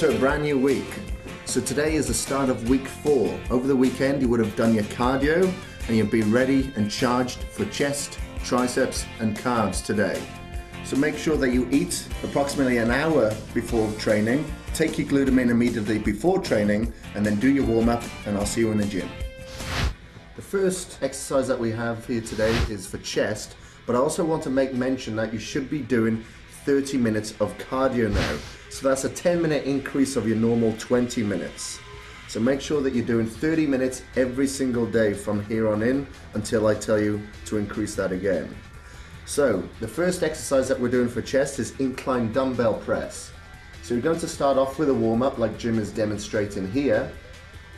to a brand new week. So today is the start of week 4. Over the weekend you would have done your cardio and you'll be ready and charged for chest, triceps and calves today. So make sure that you eat approximately an hour before training, take your glutamine immediately before training, and then do your warm-up, and I'll see you in the gym. The first exercise that we have here today is for chest, but I also want to make mention that you should be doing 30 minutes of cardio now. So that's a 10-minute increase of your normal 20 minutes. So make sure that you're doing 30 minutes every single day from here on in until I tell you to increase that again. So the first exercise that we're doing for chest is incline dumbbell press. So you're going to start off with a warm-up like Jim is demonstrating here.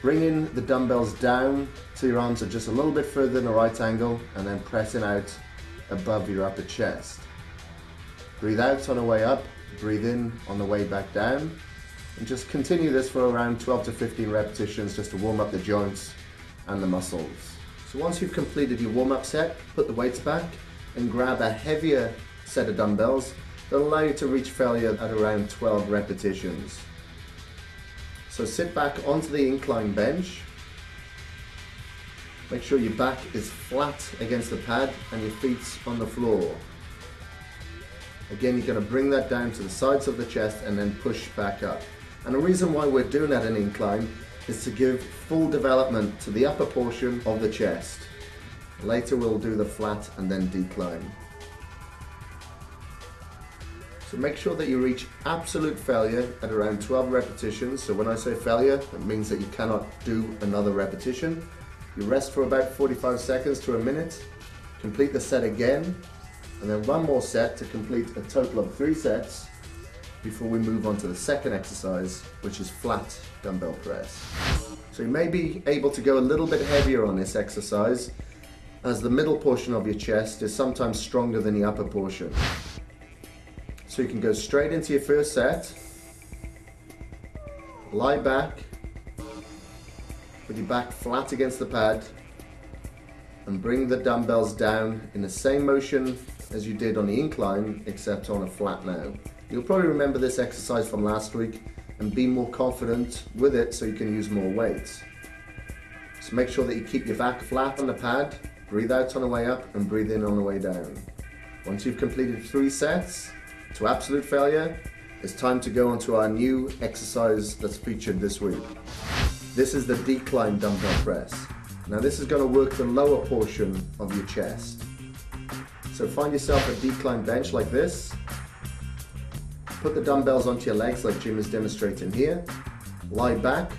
Bringing the dumbbells down till your arms are just a little bit further in a right angle, and then pressing out above your upper chest. Breathe out on the way up, breathe in on the way back down, and just continue this for around 12 to 15 repetitions just to warm up the joints and the muscles. So once you've completed your warm-up set, put the weights back and grab a heavier set of dumbbells that allow you to reach failure at around 12 repetitions. So sit back onto the incline bench. Make sure your back is flat against the pad and your feet on the floor. Again, you're going to bring that down to the sides of the chest and then push back up. And the reason why we're doing that in incline is to give full development to the upper portion of the chest. Later we'll do the flat and then decline. So make sure that you reach absolute failure at around 12 repetitions. So when I say failure, it means that you cannot do another repetition. You rest for about 45 seconds to a minute, complete the set again, and then one more set to complete a total of 3 sets before we move on to the second exercise, which is flat dumbbell press. So you may be able to go a little bit heavier on this exercise, as the middle portion of your chest is sometimes stronger than the upper portion. So you can go straight into your first set, lie back with your back flat against the pad, and bring the dumbbells down in the same motion as you did on the incline, except on a flat now. You'll probably remember this exercise from last week and be more confident with it so you can use more weights. So make sure that you keep your back flat on the pad, breathe out on the way up and breathe in on the way down. Once you've completed 3 sets to absolute failure, it's time to go on to our new exercise that's featured this week. This is the decline dumbbell press. Now this is going to work the lower portion of your chest. So find yourself a decline bench like this. Put the dumbbells onto your legs like Jim is demonstrating here. Lie back,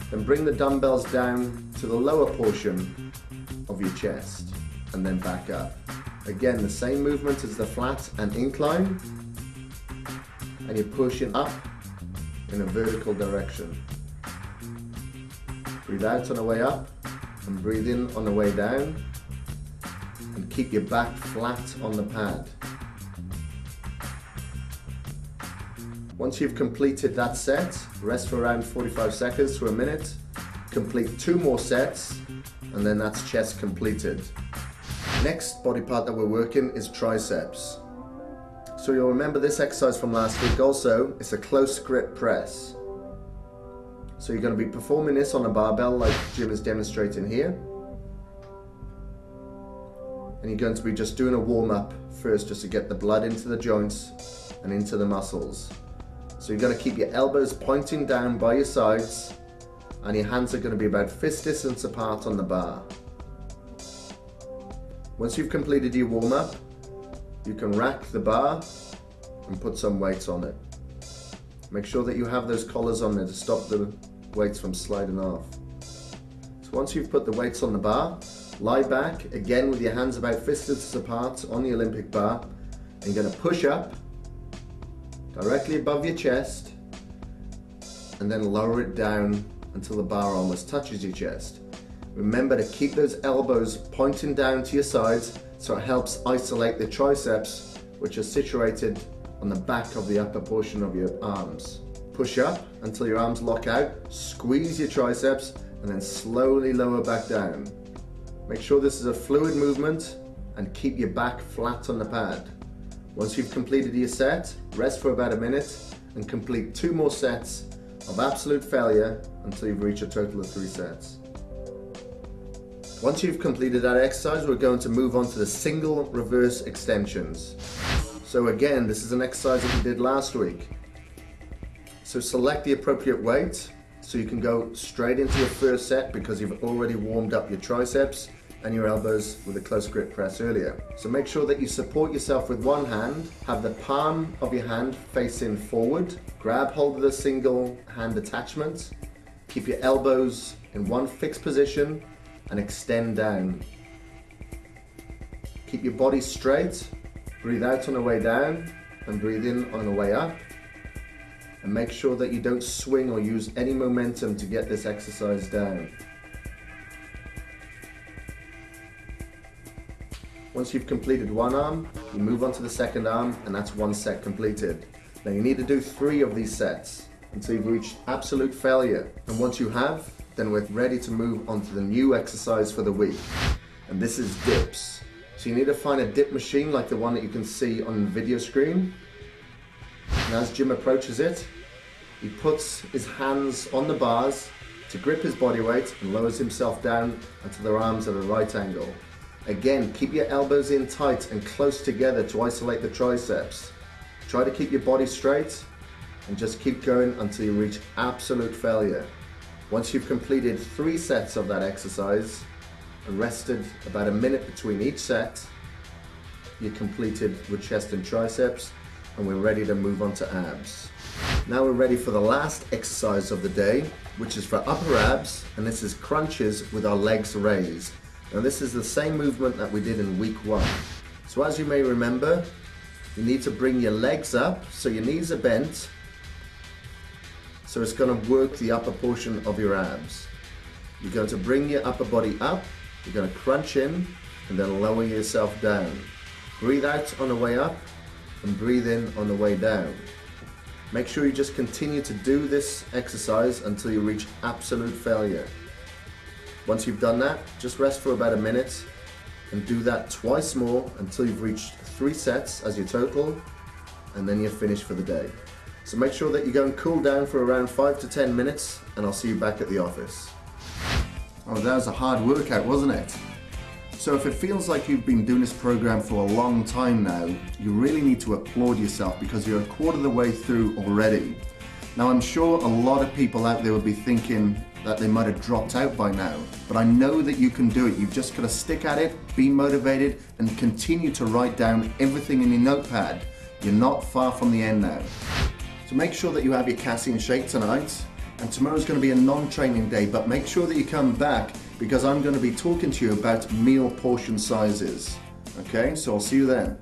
then bring the dumbbells down to the lower portion of your chest and then back up. Again, the same movement as the flat and incline, and you're pushing up in a vertical direction. Breathe out on the way up and breathe in on the way down, and keep your back flat on the pad. Once you've completed that set, rest for around 45 seconds to a minute, complete 2 more sets, and then that's chest completed. Next body part that we're working is triceps. So you'll remember this exercise from last week also. It's a close grip press. So you're going to be performing this on a barbell like Jim is demonstrating here. And you're going to be just doing a warm-up first just to get the blood into the joints and into the muscles. So you're going to keep your elbows pointing down by your sides, and your hands are going to be about fist distance apart on the bar. Once you've completed your warm-up, you can rack the bar and put some weights on it. Make sure that you have those collars on there to stop the weights from sliding off. So once you've put the weights on the bar, lie back, again with your hands about fist distance apart on the Olympic bar, and you're going to push up directly above your chest and then lower it down until the bar almost touches your chest. Remember to keep those elbows pointing down to your sides so it helps isolate the triceps, which are situated on the back of the upper portion of your arms. Push up until your arms lock out, squeeze your triceps, and then slowly lower back down. Make sure this is a fluid movement and keep your back flat on the pad. Once you've completed your set, rest for about a minute and complete 2 more sets of absolute failure until you've reached a total of 3 sets. Once you've completed that exercise, we're going to move on to the single reverse extensions. So again, this is an exercise that we did last week. So select the appropriate weight so you can go straight into your first set because you've already warmed up your triceps and your elbows with a close grip press earlier. So make sure that you support yourself with one hand, have the palm of your hand facing forward, grab hold of the single hand attachment, keep your elbows in one fixed position and extend down. Keep your body straight, breathe out on the way down and breathe in on the way up. And make sure that you don't swing or use any momentum to get this exercise down. Once you've completed one arm, you move on to the second arm and that's 1 set completed. Now you need to do 3 of these sets until you've reached absolute failure. And once you have, then we're ready to move on to the new exercise for the week. And this is dips. So you need to find a dip machine like the one that you can see on the video screen. And as Jim approaches it, he puts his hands on the bars to grip his body weight and lowers himself down until their arms are at a right angle. Again, keep your elbows in tight and close together to isolate the triceps. Try to keep your body straight and just keep going until you reach absolute failure. Once you've completed 3 sets of that exercise and rested about a minute between each set, you're completed with chest and triceps and we're ready to move on to abs. Now we're ready for the last exercise of the day, which is for upper abs, and this is crunches with our legs raised. Now this is the same movement that we did in week 1. So as you may remember, you need to bring your legs up so your knees are bent. So it's going to work the upper portion of your abs. You're going to bring your upper body up, you're going to crunch in and then lower yourself down. Breathe out on the way up and breathe in on the way down. Make sure you just continue to do this exercise until you reach absolute failure. Once you've done that, just rest for about a minute and do that twice more until you've reached 3 sets as your total, and then you're finished for the day. So make sure that you go and cool down for around 5 to 10 minutes and I'll see you back at the office. Oh, that was a hard workout, wasn't it? So if it feels like you've been doing this program for a long time now, you really need to applaud yourself because you're a quarter of the way through already. Now I'm sure a lot of people out there will be thinking that they might have dropped out by now, but I know that you can do it. You've just got to stick at it, be motivated and continue to write down everything in your notepad. You're not far from the end now. So make sure that you have your casein shake tonight, and tomorrow's going to be a non-training day, but make sure that you come back because I'm going to be talking to you about meal portion sizes. Okay, so I'll see you then.